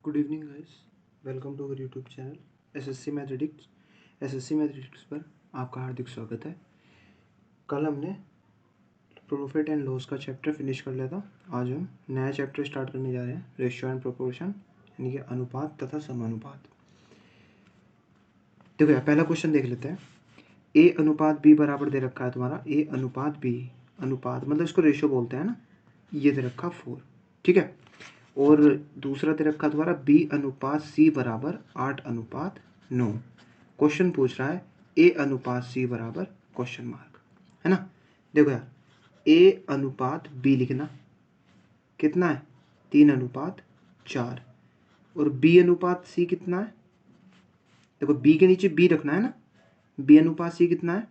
Good evening guys, welcome to our YouTube channel SSC mathematics. SSC mathematics पर आपका हार्दिक स्वागत है। कल हमने प्रॉफिट एंड लॉस का चैप्टर फिनिश कर लिया था। आज हम नया चैप्टर स्टार्ट करने जा रहे हैं, रेशियो एंड प्रोपोर्शन, यानी कि अनुपात तथा समानुपात। देखो यार, पहला क्वेश्चन देख लेते हैं। ए अनुपात बी बराबर दे रखा है तुम्हारा, ए अनुपात बी, अनुपात मतलब इसको रेशियो बोलते हैं ना, ये दे रखा 4, ठीक है। और दूसरा दे रखा तुम्हारा बी अनुपात सी बराबर 8:9। क्वेश्चन पूछ रहा है ए अनुपात सी बराबर क्वेश्चन मार्क, है ना। देखो यार, ए अनुपात बी लिखना कितना है 3:4, और बी अनुपात सी कितना है, देखो बी के नीचे बी रखना है ना, बी अनुपात सी कितना है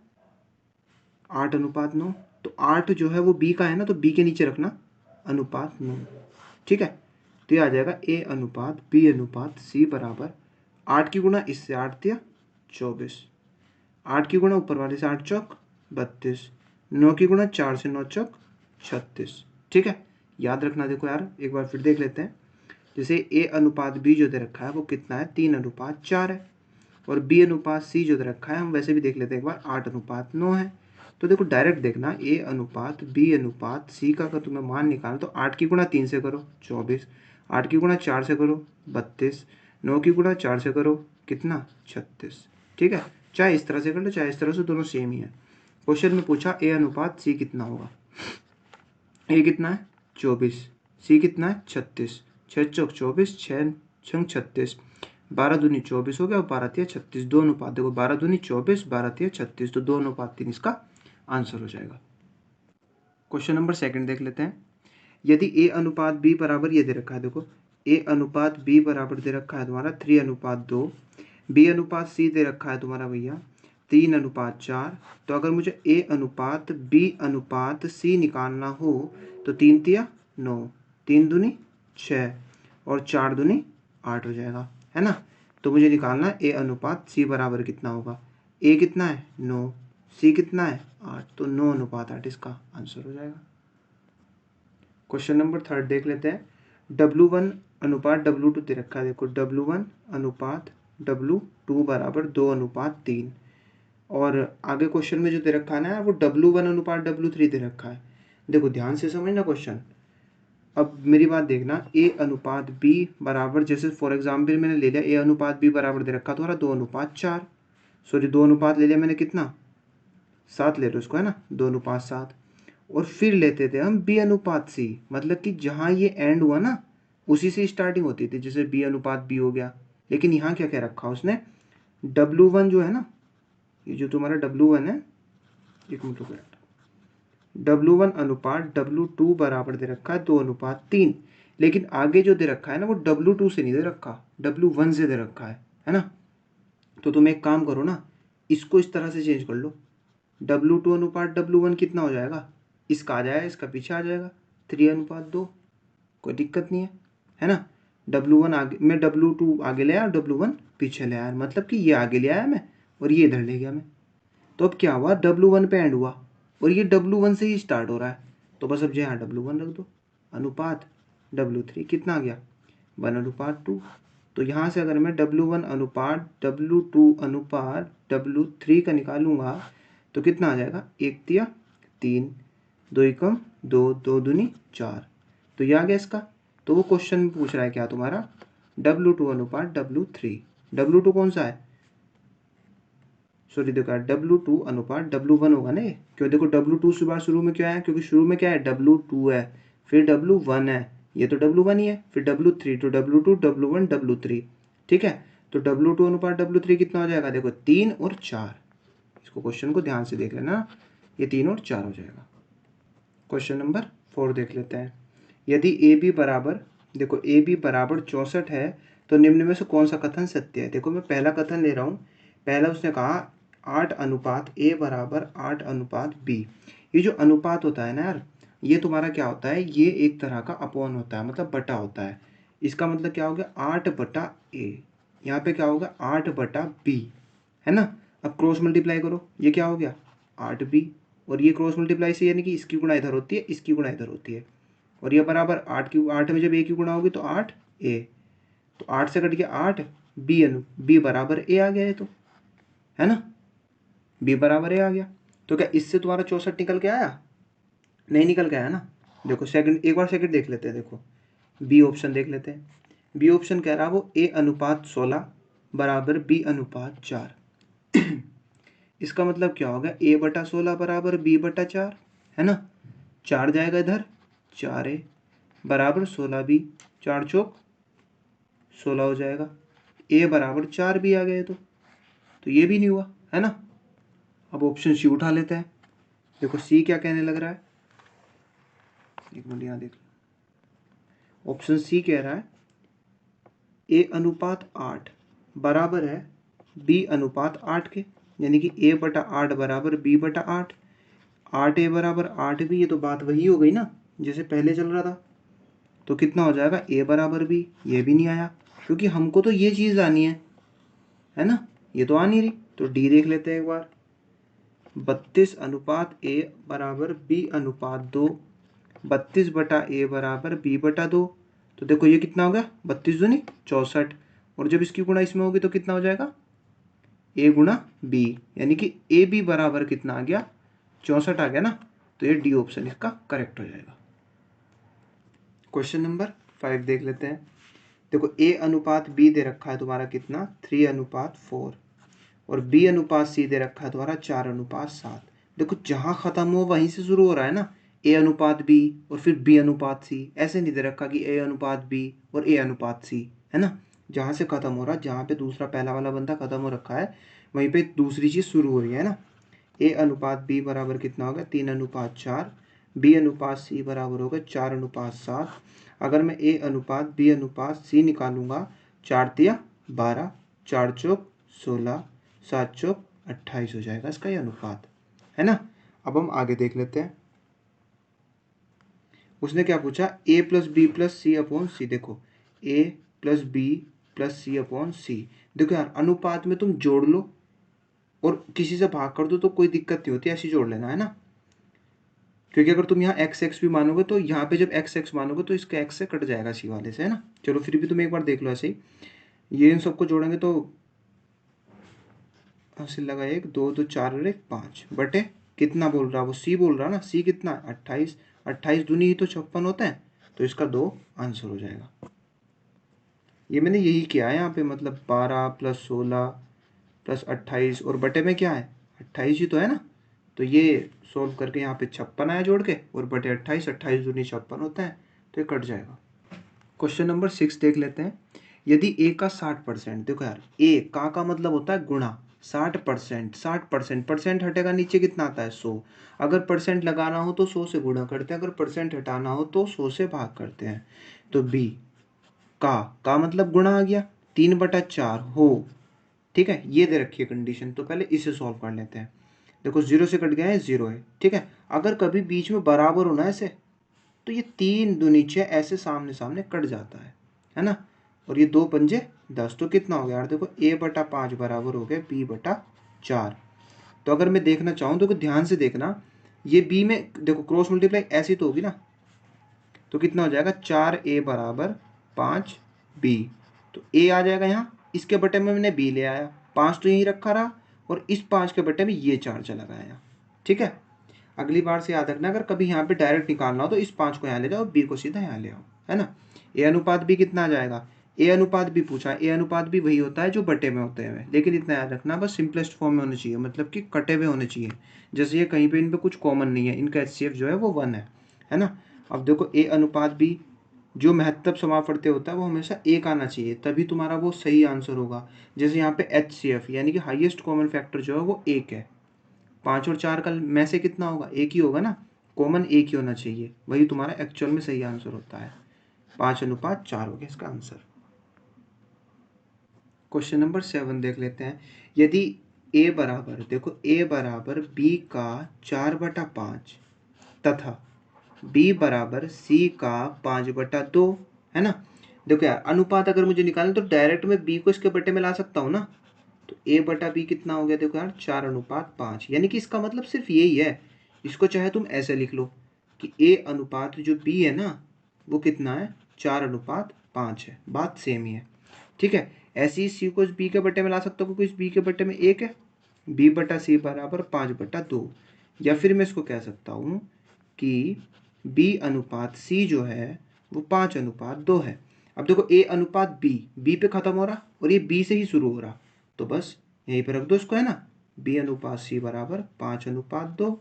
8:9। तो 8 जो है वो बी का है ना, तो बी के नीचे रखना अनुपात 9, ठीक है। तो ये आ जाएगा ए अनुपात बी अनुपात सी बराबर 8 की गुणा इससे 8 दिया 24, 8 की गुणा ऊपर वाले से 8 चौक 32, 9 की गुणा 4 से 9 चौक 36, ठीक है। याद रखना, देखो यार एक बार फिर देख लेते हैं। जैसे ए अनुपात बी जो दे रखा है वो कितना है 3:4 है, और बी अनुपात सी जो दे रखा है हम वैसे भी देख लेते हैं एक बार 8:9 है। तो देखो डायरेक्ट देखना, ए अनुपात बी अनुपात सी का अगर तुम्हें मान निकालना तो 8 की गुणा 3 से करो 24, 8 की गुणा 4 से करो 32, 9 की गुणा 4 से करो कितना 36, ठीक है। चाहे इस तरह से कर लो चाहे इस तरह से, दोनों सेम ही है। क्वेश्चन में पूछा ए अनुपात सी कितना होगा, ए कितना है 24, सी कितना है 36, 6 चौक 24, 6 छंग 36, 12 दूनी 24 हो गया और 12 तिया 36, दो अनुपात देखो 12 दूनी 24, 12 तिया 36, तो 2:3 इसका आंसर हो जाएगा। क्वेश्चन नंबर सेकंड देख लेते हैं। यदि ए अनुपात बी बराबर ये दे रखा है, देखो ए अनुपात बी बराबर दे रखा है तुम्हारा 3:2, बी अनुपात सी दे रखा है तुम्हारा भैया 3:4। तो अगर मुझे ए अनुपात बी अनुपात सी निकालना हो तो 3 तिया 9, 3 दूनी 6 और 4 दूनी 8 हो जाएगा, है ना। तो मुझे निकालना है ए अनुपात सी बराबर कितना होगा, ए कितना है 9, सी कितना है 8, तो 9:8 इसका आंसर हो जाएगा। क्वेश्चन नंबर थर्ड देख लेते हैं। W1 अनुपात W2 दे रखा है, देखो W1 अनुपात W2 बराबर 2:3, और आगे क्वेश्चन में जो दे रखा है ना वो W1 अनुपात W3 दे रखा है। देखो ध्यान से समझना क्वेश्चन। अब मेरी बात देखना, ए अनुपात बी बराबर, जैसे फॉर एग्जाम्पल मैंने ले लिया ए अनुपात बी बराबर दे रखा तुम्हारा 2:4, सॉरी 2 अनुपात ले लिया मैंने, कितना 7 ले लो इसको, है ना 2:7। और फिर लेते थे हम बी अनुपात सी, मतलब कि जहाँ ये एंड हुआ ना उसी से स्टार्टिंग होती थी, जैसे बी अनुपात बी हो गया। लेकिन यहाँ क्या क्या रखा उसने, W1 जो है ना, ये जो तुम्हारा W1 है, एक मिनट रुको, W1 अनुपात W2 बराबर दे रखा है 2:3, लेकिन आगे जो दे रखा है ना वो W2 से नहीं दे रखा, W1 से दे रखा है ना। तो तुम एक काम करो ना, इसको इस तरह से चेंज कर लो, W2 अनुपात W1 कितना हो जाएगा, इसका आ जाएगा, इसका पीछे आ जाएगा 3:2, कोई दिक्कत नहीं है ना। W1 आगे, मैं W2 आगे ले आया, W1 पीछे ले आया, मतलब कि ये आगे ले आया मैं और ये इधर ले गया मैं। तो अब क्या हुआ, W1 पे एंड हुआ और ये W1 से ही स्टार्ट हो रहा है, तो बस अब जो यहाँ W1 रख दो, अनुपात W3 कितना आ गया 1:2। तो यहाँ से अगर मैं W1 अनुपात W2 अनुपात W3 का निकालूंगा तो कितना आ जाएगा, 1 तिया 3, 2 एकम 2, 2 दूनी 4, तो ये आ गया इसका। तो वो क्वेश्चन में पूछ रहा है क्या तुम्हारा, W2 अनुपात W3, W2 कौन सा है, सॉरी देखो W2 अनुपात W1 होगा ना, क्यों देखो W2 सुबह शुरू में क्या है, क्योंकि शुरू में क्या है W2 है, फिर W1 है, ये तो W1 ही है, फिर W3, तो W2 W1 W3, ठीक है। तो W2 अनुपात W3 कितना हो जाएगा, देखो 3 और 4, इसको क्वेश्चन को ध्यान से देख लेना, ये 3 और 4 हो जाएगा। क्वेश्चन नंबर 4 देख लेते हैं। यदि ए बी बराबर, देखो ए बी बराबर 64 है तो निम्न में से कौन सा कथन सत्य है। देखो मैं पहला कथन ले रहा हूँ, पहला उसने कहा 8 अनुपात ए बराबर 8 अनुपात बी। ये जो अनुपात होता है ना यार, ये तुम्हारा क्या होता है, ये एक तरह का अपॉन होता है, मतलब बटा होता है। इसका मतलब क्या हो गया 8/a, यहाँ पे क्या होगा 8/b, है ना। अब क्रॉस मल्टीप्लाई करो, ये क्या हो गया 8b, और ये क्रॉस मल्टीप्लाई से यानी कि इसकी गुणा इधर होती है, इसकी गुणा इधर होती है, और ये बराबर 8 में जब a की गुणा होगी तो 8a, तो 8 से कट गया 8, बी बराबर ए आ गया ये तो, है ना, बी बराबर ए आ गया। तो क्या इससे तुम्हारा 64 निकल के आया? नहीं निकल के आया ना। देखो सेकंड, एक बार सेकंड देख लेते हैं। देखो बी ऑप्शन देख लेते हैं। बी ऑप्शन कह रहा वो ए अनुपात 16 बराबर बी अनुपात 4। इसका मतलब क्या होगा, ए बटा 16 बराबर बी बटा 4, है ना। 4 जाएगा इधर, 4 ए बराबर 16 बी, 4 चौक 16 हो जाएगा। ए बराबर 4 बी आ गया तो ये भी नहीं हुआ, है ना। अब ऑप्शन सी उठा लेते हैं। देखो सी क्या कहने लग रहा है, एक मिनट यहाँ देख लो। ऑप्शन सी कह रहा है ए अनुपात 8 बराबर है बी अनुपात 8 के, यानी कि ए बटा 8 बराबर बी बटा 8। 8 ए बराबर 8 बी, ये तो बात वही हो गई ना जैसे पहले चल रहा था। तो कितना हो जाएगा, ए बराबर बी, ये भी नहीं आया क्योंकि हमको तो ये चीज़ आनी है ना, ये तो आ नहीं रही। तो डी देख लेते हैं एक बार। 32 अनुपात ए बराबर बी अनुपात 2, 32 बटा ए बराबर बी बटा 2। तो देखो ये कितना हो गया, 32 दूनी 64, और जब इसकी गुणा इसमें होगी तो कितना हो जाएगा, ए गुणा बी, यानी कि ए बी बराबर कितना आ गया, 64 आ गया ना। तो ये डी ऑप्शन इसका करेक्ट हो जाएगा। क्वेश्चन नंबर 5 देख लेते हैं। देखो ए अनुपात बी दे रखा है तुम्हारा कितना, 3 अनुपात 4, और बी अनुपात सी दे रखा है तुम्हारा 4 अनुपात 7। देखो जहां खत्म हो वहीं से शुरू हो रहा है ना, ए अनुपात बी और फिर बी अनुपात सी, ऐसे नहीं दे रखा कि ए अनुपात बी और ए अनुपात सी, है ना। जहां से खत्म हो रहा है, जहां पे दूसरा पहला वाला बंदा खत्म हो रखा है वहीं पे दूसरी चीज शुरू हो रही है ना। ए अनुपात बी बराबर कितना होगा, 3 अनुपात 4, बी अनुपात सी बराबर होगा 4 अनुपात 7। अगर मैं ए अनुपात बी अनुपात सी निकालूंगा, 4 तिया 12, 4 चौक 16, 7 चौक 28 हो जाएगा इसका ये अनुपात, है ना। अब हम आगे देख लेते हैं। उसने क्या पूछा, ए प्लस बी प्लस सी अपॉन सी। देखो ए प्लस बी प्लस सी अपॉन सी। देखो यार अनुपात में तुम जोड़ लो और किसी से भाग कर दो तो कोई दिक्कत नहीं होती, ऐसी जोड़ लेना, है ना। क्योंकि अगर तुम यहाँ एक्स एक्स भी मानोगे तो यहाँ पे जब एक्स एक्स मानोगे तो इसका एक्स से कट जाएगा सी वाले से, है ना। चलो फिर भी तुम एक बार देख लो ऐसे ही। ये इन सबको जोड़ेंगे तो हासिल लगा 1 2 2 4 और 1 5 बटे कितना बोल रहा है वो, सी बोल रहा ना, सी कितना 28, 28 दूनी ही तो 56 होता है, तो इसका 2 आंसर हो जाएगा। ये मैंने यही किया है यहाँ पे, मतलब 12 प्लस 16 प्लस 28 और बटे में क्या है 28 ही तो है ना। तो ये सोल्व करके यहाँ पे 56 आया जोड़ के, और बटे 28, 28 दूनी 56 होता है, तो ये कट जाएगा। क्वेश्चन नंबर 6 देख लेते हैं। यदि ए का 60%, देखो यार ए का मतलब होता है गुणा, 60%, 60%, परसेंट हटेगा नीचे कितना आता है 100। अगर परसेंट लगाना हो तो 100 से गुणा करते हैं, अगर परसेंट हटाना हो तो 100 से भाग करते हैं। तो बी का मतलब गुणा आ गया, 3/4 हो, ठीक है। ये दे रखी है कंडीशन, तो पहले इसे सॉल्व कर लेते हैं। देखो 0 से कट गया है 0 है, ठीक है। अगर कभी बीच में बराबर होना है ऐसे, तो ये 3 दूनी 6 ऐसे सामने सामने कट जाता है ना। और ये 2 पंजे 10, तो कितना हो गया यार, देखो a बटा 5 बराबर हो गया b बटा 4। तो अगर मैं देखना चाहूँ तो ध्यान से देखना, ये b में देखो क्रॉस मल्टीप्लाई ऐसी तो होगी ना, तो कितना हो जाएगा 4a बराबर 5b। तो a आ जाएगा यहाँ, इसके बटे में मैंने b ले आया, 5 तो यहीं रखा रहा, और इस 5 के बटे में ये 4 चला गया, ठीक है। अगली बार से याद रखना, अगर कभी यहाँ पे डायरेक्ट निकालना हो तो इस 5 को यहाँ ले जाओ, बी को सीधा यहाँ ले आओ, है ना। ए अनुपात बी कितना आ जाएगा, ए अनुपात बी पूछा, ए अनुपात बी वही होता है जो बटे में होते हैं, लेकिन इतना याद रखना बस सिंपलेस्ट फॉर्म में होने चाहिए, मतलब कि कटे हुए होने चाहिए। जैसे ये कहीं पे इन पे कुछ कॉमन नहीं है, इनका HCF जो है वो 1 है ना। अब देखो ए अनुपात बी जो महत्तम समापवर्ती होता है वो हमेशा 1 आना चाहिए, तभी तुम्हारा वो सही आंसर होगा। जैसे यहाँ पे HCF यानी कि हाईएस्ट कॉमन फैक्टर जो है वो 1 है, 5 और 4 का में से कितना होगा, एक ही होगा ना, कॉमन एक ही होना चाहिए, वही तुम्हारा एक्चुअल में सही आंसर होता है। 5:4 हो गया इसका आंसर। क्वेश्चन नंबर 7 देख लेते हैं। यदि a बराबर, देखो a बराबर b का 4/5 तथा b बराबर c का 5/2, है ना। देखो यार अनुपात अगर मुझे निकालना तो डायरेक्ट मैं b को इसके बटे में ला सकता हूँ ना, तो a बटा b कितना हो गया, देखो यार 4:5, यानी कि इसका मतलब सिर्फ यही है। इसको चाहे तुम ऐसे लिख लो कि a अनुपात जो b है ना वो कितना है 4:5 है, बात सेम ही है। ठीक है, ऐसे ही सी को इस बी के बट्टे में ला सकते हो क्योंकि इस बी के बट्टे में 1 है, बी बटा सी बराबर 5/2। या फिर मैं इसको कह सकता हूँ कि बी अनुपात सी जो है वो 5/2 है। अब देखो ए अनुपात बी पे खत्म हो रहा और ये बी से ही शुरू हो रहा, तो बस यहीं पे रख दो इसको, है ना, बी अनुपात सी बराबर 5/2।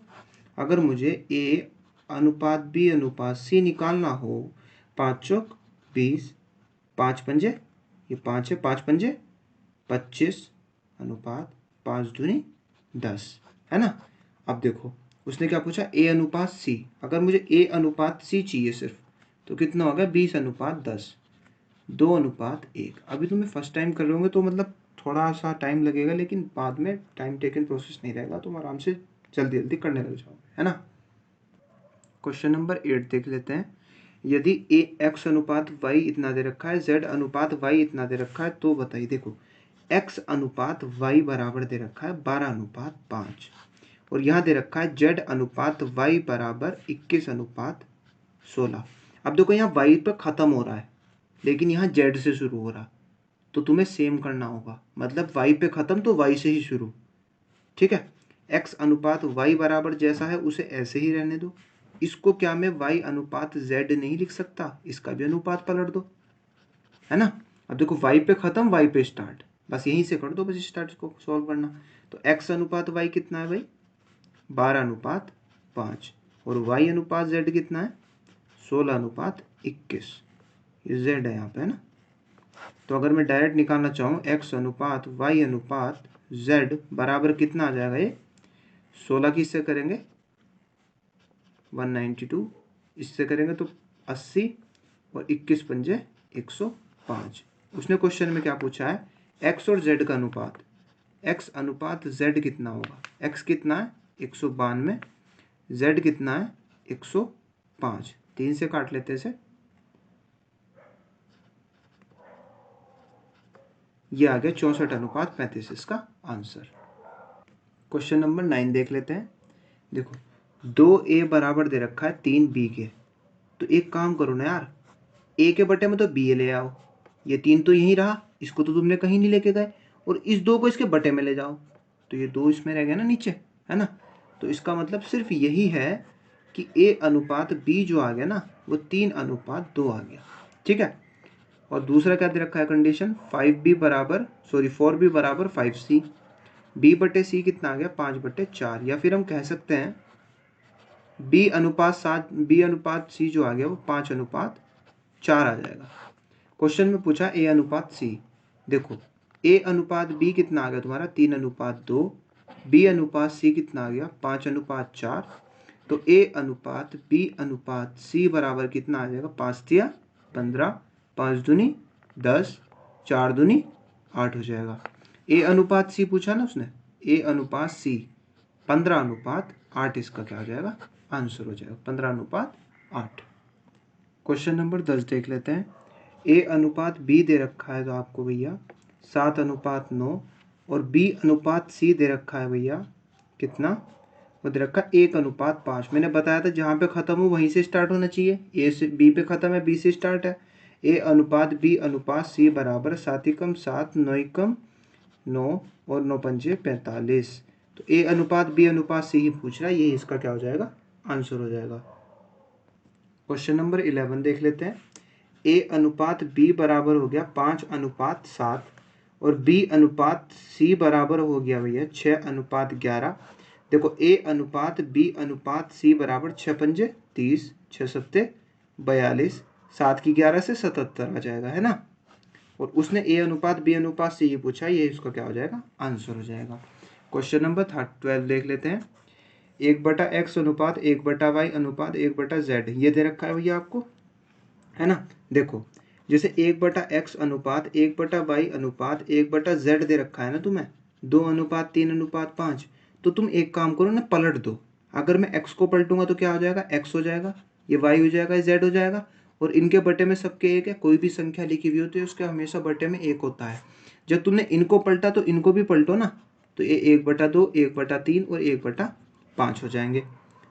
अगर मुझे ए अनुपात बी अनुपात सी निकालना हो, 5 चौक 20, 5 पंजे, ये 5 है, 5 पंजे 25 अनुपात 5 दूनी 10, है ना। अब देखो उसने क्या पूछा, ए अनुपात सी। अगर मुझे ए अनुपात सी चाहिए सिर्फ, तो कितना हो गया, 20/10, 2/1। अभी तुम्हें फर्स्ट टाइम कर रहे होंगे तो मतलब थोड़ा सा टाइम लगेगा, लेकिन बाद में टाइम टेकन प्रोसेस नहीं रहेगा, तुम आराम से जल्दी जल्दी करने लग जाओ, है ना। क्वेश्चन नंबर 8 देख लेते हैं। यदि ए एक्स अनुपात वाई इतना दे रखा है, जेड अनुपात वाई इतना दे रखा है, तो बताइए। देखो एक्स अनुपात वाई बराबर दे रखा है 12/5 और यहाँ दे रखा है जेड अनुपात वाई बराबर 21/16। अब देखो यहाँ वाई पर ख़त्म हो रहा है लेकिन यहाँ जेड से शुरू हो रहा, तो तुम्हें सेम करना होगा, मतलब वाई पे ख़त्म तो वाई से ही शुरू, ठीक है। एक्स अनुपात वाई बराबर जैसा है उसे ऐसे ही रहने दो। इसको क्या मैं वाई अनुपात जेड नहीं लिख सकता, इसका भी अनुपात पलट दो, है ना। अब देखो वाई पे ख़त्म वाई पे स्टार्ट, बस यहीं से कर दो बस स्टार्ट, इसको सॉल्व करना। तो एक्स अनुपात वाई कितना है भाई, 12/5 और वाई अनुपात जेड कितना है, 16/21। ये जेड है यहाँ पे, है ना। तो अगर मैं डायरेक्ट निकालना चाहूँ एक्स अनुपात वाई अनुपात जेड बराबर कितना आ जाएगा, ये 16 की इससे करेंगे 192, इससे करेंगे तो 80 और 21 पंजे 105। उसने क्वेश्चन में क्या पूछा है, एक्स और जेड का अनुपात, एक्स अनुपात जेड कितना होगा, एक्स कितना है 192, जेड कितना है 105। 3 से काट लेते हैं इसे, ये आ गया 64/35 इसका आंसर। क्वेश्चन नंबर 9 देख लेते हैं। देखो 2a बराबर दे रखा है 3b के, तो एक काम करो ना यार, a के बटे में तो b ले आओ, ये 3 तो यहीं रहा, इसको तो तुमने कहीं नहीं लेके गए, और इस 2 को इसके बटे में ले जाओ, तो ये 2 इसमें रह गया ना नीचे, है ना। तो इसका मतलब सिर्फ यही है कि a अनुपात b जो आ गया ना वो 3/2 आ गया, ठीक है। और दूसरा क्या दे रखा है कंडीशन, 4b बराबर 5c, b बटे c कितना आ गया 5/4, या फिर हम कह सकते हैं b अनुपात c जो आ गया वो 5/4 आ जाएगा। क्वेश्चन में पूछा a अनुपात c, देखो a अनुपात b कितना आ गया तुम्हारा 3/2, b अनुपात c कितना आ गया 5/4, तो a अनुपात b अनुपात c बराबर कितना आ जाएगा, 5×3 = 15, 5 दूनी 10, 4 दूनी 8 हो जाएगा। a अनुपात c पूछा ना उसने, a अनुपात c 15/8 इसका क्या हो जाएगा, आंसर हो जाएगा 15/8। क्वेश्चन नंबर 10 देख लेते हैं। a अनुपात b दे रखा है तो आपको भैया 7/9, और b अनुपात c दे रखा है भैया कितना, वो दे रखा है 1/5। मैंने बताया था जहाँ पे ख़त्म हो वहीं से स्टार्ट होना चाहिए, a से b पे ख़त्म है b से स्टार्ट है। a अनुपात b अनुपात c बराबर 7×7 9×9 और 9×5 = 45। तो a अनुपात b अनुपात c ही पूछ रहा है, ये इसका क्या हो जाएगा, आंसर हो जाएगा। क्वेश्चन नंबर 11 देख लेते हैं। a अनुपात b बराबर हो गया 5/7 और b अनुपात c बराबर हो गया भैया 6/11। देखो a अनुपात b अनुपात c बराबर 6×5 = 30, 6×7 = 42, 7 की 11 से 77 आ जाएगा, है ना। और उसने a अनुपात b अनुपात c ये पूछा, ये इसका क्या हो जाएगा, आंसर हो जाएगा। क्वेश्चन नंबर 12 देख लेते हैं। 1/x अनुपात 1/y अनुपात 1/z ये दे रखा है भैया आपको, है ना। देखो जैसे 1/x अनुपात 1/y अनुपात 1/z दे रखा है ना तुम्हें, 2:3:5, तो तुम एक काम करो ना, पलट दो। अगर मैं x को पलटूंगा तो क्या हो जाएगा, x हो जाएगा, ये y हो जाएगा, z हो जाएगा, और इनके बटे में सबके एक है। कोई भी संख्या लिखी हुई होती है उसके हमेशा बटे में एक होता है। जब तुमने इनको पलटा तो इनको भी पलटो ना, तो ये 1/2 1/3 और 1/5 हो जाएंगे,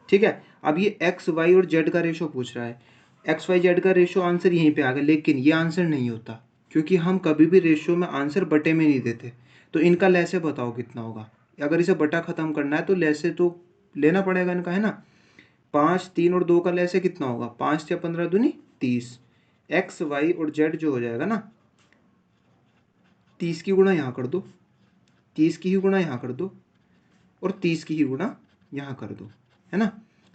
ठीक है। अब ये एक्स वाई और जेड का रेशो पूछ रहा है, एक्स वाई जेड का रेशो आंसर यहीं पे आ गया, लेकिन ये आंसर नहीं होता क्योंकि हम कभी भी रेशियो में आंसर बटे में नहीं देते। तो इनका लैसे बताओ कितना होगा। अगर इसे बटा खत्म करना है तो लैसे तो लेना पड़ेगा इनका, है ना। 5, 3 और 2 का लैसे कितना होगा, 5 या 15 दूनी 30। एक्स वाई और जेड जो हो जाएगा ना, 30 की गुणा यहाँ कर दो, 30 की ही गुणा यहाँ कर दो और 30 की ही गुणा यहाँ कर दो, है ना।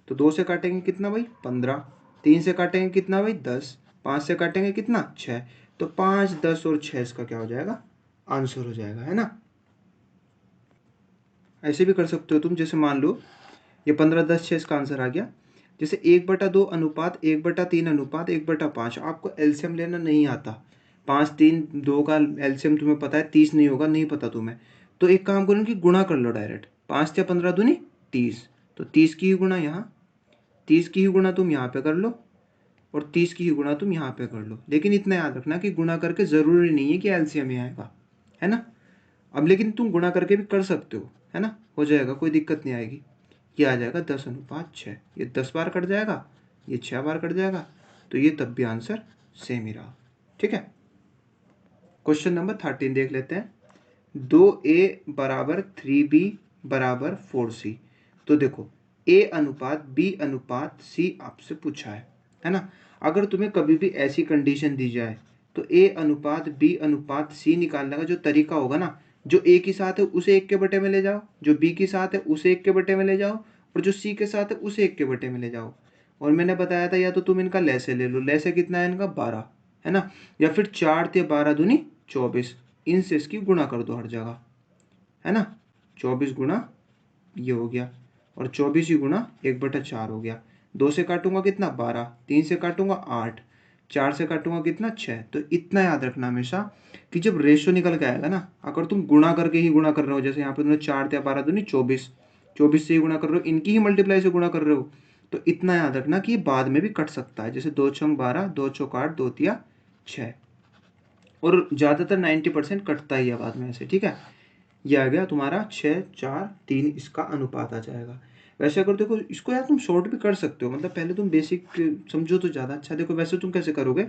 तो 2 से काटेंगे कितना भाई 15, 3 से काटेंगे कितना भाई 10, 5 से काटेंगे कितना 6। तो 5, 10 और 6 इसका क्या हो जाएगा, आंसर हो जाएगा, है ना। ऐसे भी कर सकते हो तुम, जैसे मान लो ये 15, 10, 6 इसका आंसर आ गया। जैसे 1/2 अनुपात 1/3 अनुपात 1/5, आपको एलसीएम लेना नहीं आता। 5, 3, 2 का एलसीएम तुम्हें पता है 30 नहीं होगा, नहीं पता तुम्हें, तो एक काम करो कि गुणा कर लो डायरेक्ट। 5 या 15 दूनी 30, तो 30 की ही गुणा यहाँ, 30 की ही गुणा तुम यहाँ पे कर लो और 30 की ही गुणा तुम यहाँ पे कर लो। लेकिन इतना याद रखना कि गुणा करके ज़रूरी नहीं है कि एलसीएम ही आएगा, है ना। अब लेकिन तुम गुणा करके भी कर सकते हो, है ना, हो जाएगा, कोई दिक्कत नहीं आएगी। ये आ जाएगा 10/6, ये 10 बार कट जाएगा, ये 6 बार कट जाएगा, तो ये तब भी आंसर सेम ही रहा। ठीक है। क्वेश्चन नंबर 13 देख लेते हैं। 2a बराबर 3b बराबर 4c। तो देखो a अनुपात b अनुपात c आपसे पूछा है ना। अगर तुम्हें कभी भी ऐसी कंडीशन दी जाए तो a अनुपात b अनुपात c निकालने का जो तरीका होगा ना, जो a के साथ है उसे 1 के बटे में ले जाओ, जो b के साथ है उसे 1 के बटे में ले जाओ और जो c के साथ है उसे 1 के बटे में ले जाओ। और मैंने बताया था या तो तुम इनका लैसे ले लो, लैसे कितना है इनका 12, है ना, या फिर 4 × 12 दूनी 24, इनसे इसकी गुणा कर दो हर जगह, है ना। 24 गुणा ये हो गया और 24 ही गुणा 1/4 हो गया। 2 से काटूंगा कितना 12, 3 से काटूंगा 8, 4 से काटूंगा कितना 6। तो इतना याद रखना हमेशा कि जब रेशियो निकल के आएगा ना, अगर तुम गुणा करके ही गुणा कर रहे हो, जैसे यहाँ पे तुमने 4 या 12 दूनी 24, 24 से ही गुणा कर रहे हो, इनकी ही मल्टीप्लाई से गुणा कर रहे हो, तो इतना याद रखना कि बाद में भी कट सकता है। जैसे 2 छंग 12, 2 चौक 8, 2 तिया 6, और ज़्यादातर 90% कटता ही है बाद में ऐसे। ठीक है, ये आ गया तुम्हारा 6, 4, 3 इसका अनुपात आ जाएगा। वैसे अगर देखो इसको यार तुम शॉर्ट भी कर सकते हो, मतलब पहले तुम बेसिक समझो तो ज़्यादा अच्छा। देखो वैसे तुम कैसे करोगे,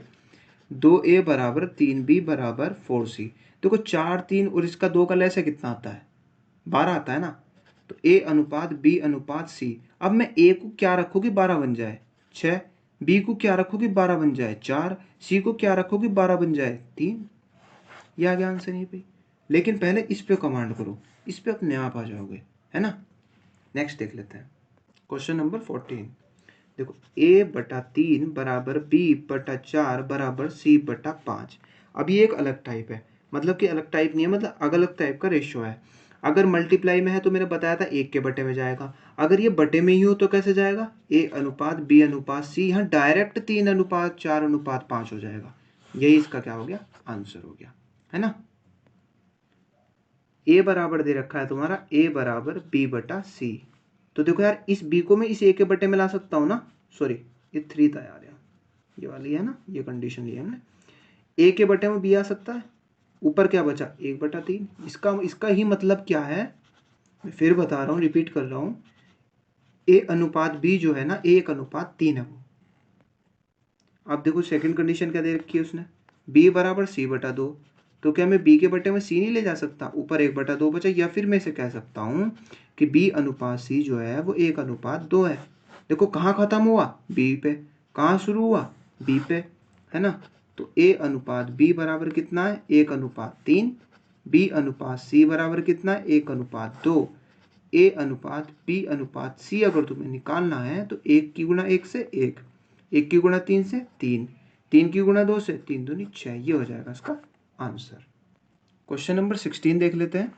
2a बराबर 3b बराबर 4c। देखो 4, 3 और इसका 2 का लैसे कितना आता है 12 आता है ना। तो a अनुपात b अनुपात c। अब मैं a को क्या रखूँ कि 12 बन जाए 6, b को क्या रखूँ कि 12 बन जाए 4, c को क्या रखूँ कि 12 बन जाए 3। ये आ गया आंसर यहीं पे। लेकिन पहले इस पे कमांड करो, इस पे अपने आप आ जाओगे, है ना। नेक्स्ट देख लेते हैं क्वेश्चन नंबर 14। देखो a/3 बराबर b/4 बराबर c/5। अब ये एक अलग टाइप है, मतलब कि अलग टाइप नहीं है, मतलब अलग अलग टाइप का रेशियो है। अगर मल्टीप्लाई में है तो मैंने बताया था 1 के बटे में जाएगा, अगर ये बटे में ही हो तो कैसे जाएगा, a अनुपात b अनुपात c, यहाँ डायरेक्ट 3:4:5 हो जाएगा। यही इसका क्या हो गया, आंसर हो गया, है ना। a बराबर दे रखा है तुम्हारा a बराबर b/c। तो देखो यार इस b को मैं इस a के बटे में ला सकता हूँ ना, सॉरी ये 3 था यार, ये वाली है ना, ये कंडीशन ली है हमने। a के बटे में b आ सकता है, ऊपर क्या बचा 1/3। इसका ही मतलब क्या है, मैं फिर बता रहा हूँ, रिपीट कर रहा हूँ। a अनुपात b जो है ना, 1:3 है वो। अब देखो सेकंड कंडीशन क्या दे रखी है उसने, b बराबर c/2। तो क्या मैं b के बटे में c नहीं ले जा सकता, ऊपर 1/2 बचा, या फिर मैं इसे कह सकता हूँ कि b अनुपात c जो है वो 1:2 है। देखो कहाँ खत्म हुआ b पे, कहाँ शुरू हुआ b पे, है ना। तो a अनुपात b बराबर कितना है 1:3, b अनुपात c बराबर कितना है 1:2। a अनुपात b अनुपात c अगर तुम्हें निकालना है तो 1 की गुणा 1 से 1, 1 की गुणा 3 से 3, 3 की गुणा 2 से 3 दूनी 6। ये हो जाएगा इसका आंसर। क्वेश्चन नंबर 16 देख लेते हैं।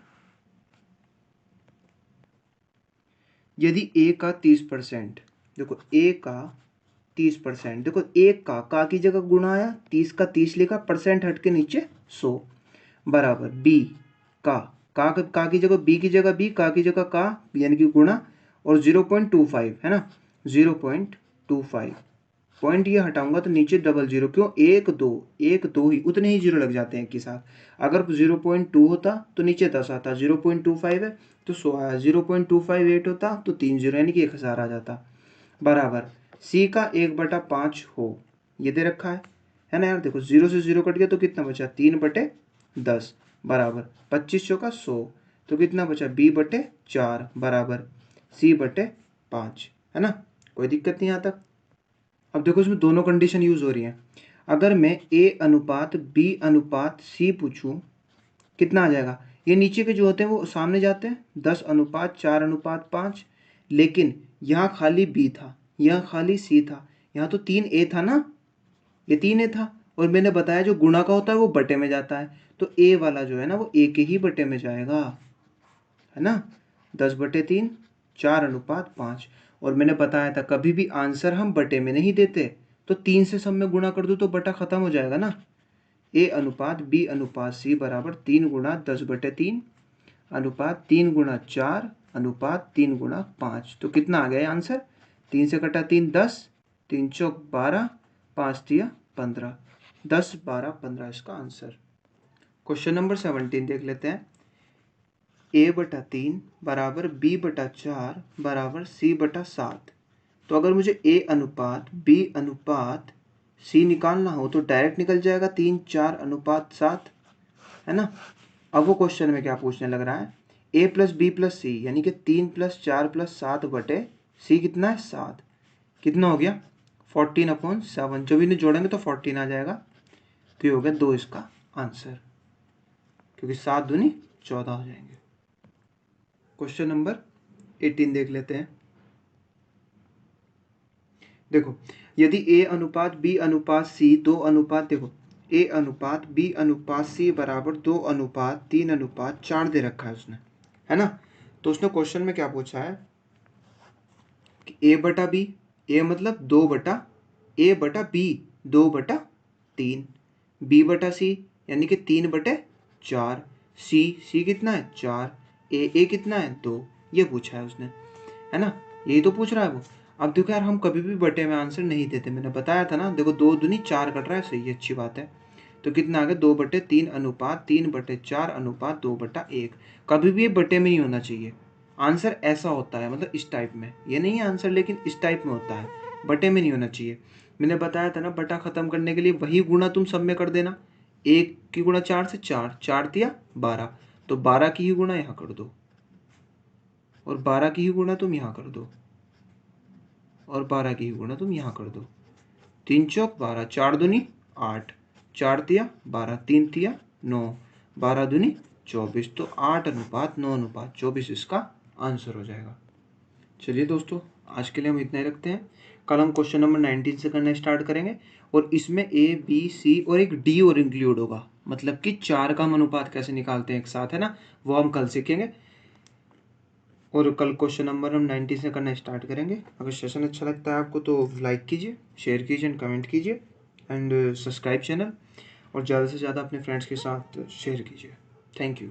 यदि a का 30%, देखो a का 30%, देखो 1 का की जगह गुणा आया, 30 का 30 लिखा, परसेंट हट के नीचे 100, बराबर b का की जगह b की जगह b, का की जगह का यानी कि गुणा, और 0.25 है ना, 0.25 पॉइंट ये हटाऊंगा तो नीचे डबल जीरो, क्यों 1 2 1 2 ही उतने ही जीरो लग जाते हैं एक के साथ। अगर 0.2 होता तो नीचे 10 आता, 0.25 है तो 100 आया, 0.258 होता तो 3 जीरो यानी कि 1000 आ जाता, बराबर c का 1/5 हो, ये दे रखा है है ना यार। देखो 0 से 0 कट गया तो कितना बचा 3/10 बराबर 25 चौका 100, तो कितना बचा b/4 बराबर c/5, है ना। कोई दिक्कत नहीं यहाँ तक। अब देखो इसमें दोनों कंडीशन यूज हो रही हैं। अगर मैं a अनुपात b अनुपात c पूछूं कितना आ जाएगा, ये नीचे के जो होते हैं वो सामने जाते हैं 10:4:5, लेकिन यहाँ खाली b था, यहाँ खाली c था, यहाँ तो 3a था ना, ये 3a था, और मैंने बताया जो गुणा का होता है वो बटे में जाता है, तो a वाला जो है ना वो a के ही बटे में जाएगा, है ना। 10/3 4:5, और मैंने बताया था कभी भी आंसर हम बटे में नहीं देते, तो 3 से सब में गुणा कर दो तो बटा खत्म हो जाएगा ना। a अनुपात b अनुपात c बराबर 3 गुणा 10/3 अनुपात 3 गुणा 4 अनुपात 3 गुणा 5, तो कितना आ गया आंसर, 3 से कटा 3 10, 3 चौक 12, 5 तिया 15, 10 12 15 इसका आंसर। क्वेश्चन नंबर 17 देख लेते हैं। a/3 बराबर b/4 बराबर c/7, तो अगर मुझे a अनुपात b अनुपात c निकालना हो तो डायरेक्ट निकल जाएगा 3 4 अनुपात 7, है ना। अब वो क्वेश्चन में क्या पूछने लग रहा है, a प्लस बी प्लस सी यानी कि 3 + 4 + 7 बटे c कितना है 7, कितना हो गया 14/7, जब इन्हें जोड़ेंगे तो 14 आ जाएगा, तो ये हो गया 2 इसका आंसर, क्योंकि 7 दूनी 14 हो जाएंगे। क्वेश्चन नंबर 18 देख लेते हैं। देखो यदि a अनुपात b अनुपात c 2 अनुपात, देखो a अनुपात b अनुपात c बराबर 2 अनुपात 3 अनुपात 4 दे रखा है उसने, है ना। तो उसने क्वेश्चन में क्या पूछा है कि a/b, a मतलब 2/a/b 2/3, b/c यानी कि 3/4, c कितना है 4, a कितना है 2, ये पूछा है उसने, है ना। यही तो पूछ रहा है वो। अब देखो यार हम कभी भी बटे में आंसर नहीं देते, मैंने बताया था ना। देखो 2 दूनी 4 कट रहा है, सही है, अच्छी बात है। तो कितना आ गया 2/3 अनुपात 3/4 अनुपात 2/1, कभी भी ये बटे में नहीं होना चाहिए। आंसर ऐसा होता है, मतलब इस टाइप में, ये नहीं है आंसर लेकिन इस टाइप में होता है, बटे में नहीं होना चाहिए। मैंने बताया था ना बटा खत्म करने के लिए वही गुणा तुम सब में कर देना, 1 की गुणा 4 से 4, 4 दिया 12, तो 12 की ही गुणा यहाँ कर दो, और 12 की ही गुणा तुम यहाँ कर दो, और 12 की ही गुणा तुम यहाँ कर दो, 3 चौक 12, 4 दूनी 8, 4 तिया 12, 3 तिया 9, 12 दूनी 24, तो 8:9:24 इसका आंसर हो जाएगा। चलिए दोस्तों आज के लिए हम इतना ही रखते हैं। कल हम क्वेश्चन नंबर 19 से करना स्टार्ट करेंगे, और इसमें a b c और एक d और इंक्लूड होगा, मतलब कि 4 का हम अनुपात कैसे निकालते हैं एक साथ, है ना, वो हम कल सीखेंगे। और कल क्वेश्चन नंबर हम 19 से करना स्टार्ट करेंगे। अगर सेशन अच्छा लगता है आपको तो लाइक कीजिए, शेयर कीजिए एंड कमेंट कीजिए, एंड सब्सक्राइब चैनल, और ज़्यादा से ज़्यादा अपने फ्रेंड्स के साथ शेयर कीजिए। Thank you.